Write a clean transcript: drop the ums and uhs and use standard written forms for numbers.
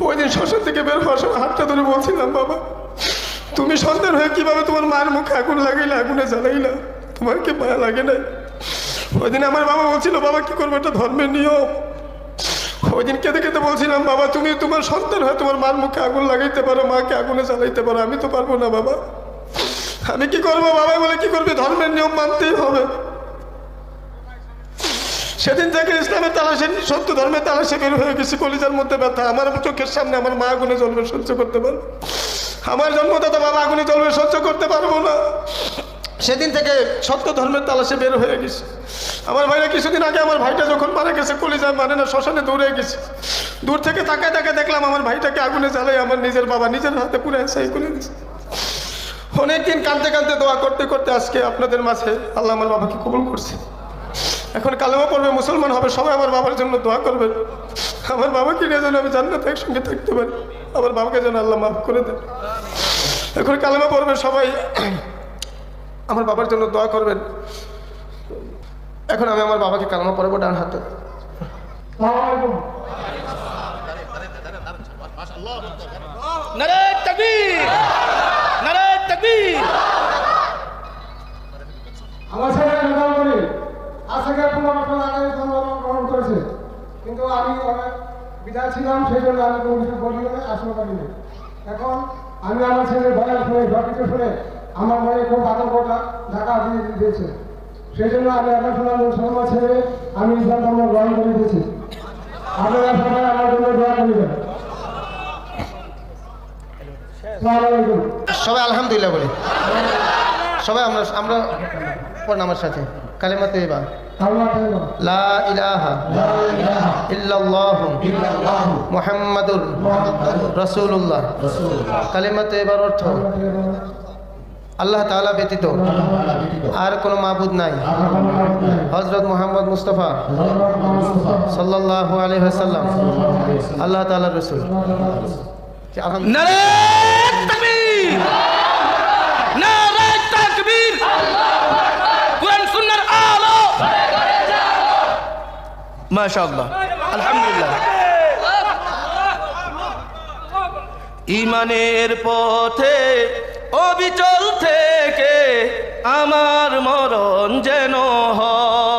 ওই দিন শ্মশান থেকে বের হওয়ার সময় হাতটা ধরে বলছিলাম, বাবা তুমি সন্তান হয়ে কিভাবে তোমার মায়ের মুখে আগুন লাগাইলা, আগুনে জ্বালাইলা, তোমার কি মায়া লাগে না? ওই দিন আমার বাবা বলছিল, বাবা কি করবো, এটা ধর্মের নিয়ম। ওই দিন কেঁদে কেঁদে বলছিলাম, বাবা তুমি তোমার সন্তান হয়ে তোমার মার মুখে আগুন লাগাইতে পারো, মাকে আগুনে জ্বালাইতে পারো, আমি তো পারবো না বাবা, আমি কি করবো? বাবা বলে, কি করবে, ধর্মের নিয়ম মানতেই হবে। সেদিন থেকে ইসলামের তালাশে, সত্য ধর্মের তালাশে বের হয়ে গেছি। কলিজার মধ্যে ব্যথা, আমার চোখের সামনে আমার মা আগুনে জ্বলবে, সহ্য করতে পারবো, আমার জন্মদাতা বাবা আগুনে জ্বলবে, সহ্য করতে পারবো না। সেদিন থেকে সত্য ধর্মের তালাশে বের হয়ে গেছে। আমার ভাইরা কিছুদিন আগে, আমার ভাইটা যখন মারা গেছে, কলিজায় মানে না, শ্মশানে দৌড়ে গেছে। দূর থেকে তাকায় তাকায় দেখলাম আমার ভাইটাকে আগুনে জ্বালাই আমার নিজের বাবা নিজের হাতে পুরো সাই করে দিয়েছে। অনেকদিন কাঁদতে কাঁদতে দোয়া করতে করতে আজকে আপনাদের মাঝে আল্লাহ আমার বাবাকে কবুল করছে। এখন কালেমা পড়বে, মুসলমান হবে, সবাই আমার বাবার জন্য দোয়া করবেন। আমার বাবাকে নিয়ে যেন আমি জান্নাতে একসঙ্গে থাকতে পারি, আমার বাবাকে যেন আল্লাহ মাফ করে দেন। এখন কালেমা পড়বে সবাই, আমার বাবার জন্য দোয়া করবেন। এখন আমি আমার বাবাকে কালেমা পড়াবো ডান হাতে। নারে তাকবীর, নারে তাকবীর। আমার ছেলে নেতা করি আজকে 15 বছর আগে জন্মগ্রহণ করেছে, কিন্তু আমি বিদায় ছিলাম, সেই জন্য আমি কোনো কিছু বলি না, আসলে করি না। এখন আমি আমার ছেলের বয়স শুনে, সবকিছু শুনে আমার মনে খুব আতঙ্কটা ঢাকা দিয়ে দিয়েছে। সেই জন্য আমি এখন শুনলাম, মুসলমান ছেলে আমি ইসলাম ধর্ম গ্রহণ করে দিয়েছি। আপনারা সবাই আমার জন্য দোয়া করবেন। সবাই আলহামদুলিল্লাহ বলি, সবাই আমরা আমরা পড়ুন আমার সাথে কালেমা তৈবা, লা ইলাহা ইল্লাল্লাহু মুহাম্মাদুর রাসূলুল্লাহ। কালেমা তৈবার অর্থ আল্লাহ তাআলা ব্যতীত আর কোনো মাবুদ নাই, হযরত মুহাম্মদ মুস্তাফা সাল্লাল্লাহু আলাইহি ওয়াসাল্লাম আল্লাহ তাআলার রাসূল। নারে তাকবীর, নারে তাকবীর। কুরআন সুন্নাহর আলো, মাশাআল্লাহ, আলহামদুলিল্লাহ। ঈমানের পথে অবিচল থেকে আমার মরণ যেন হয়।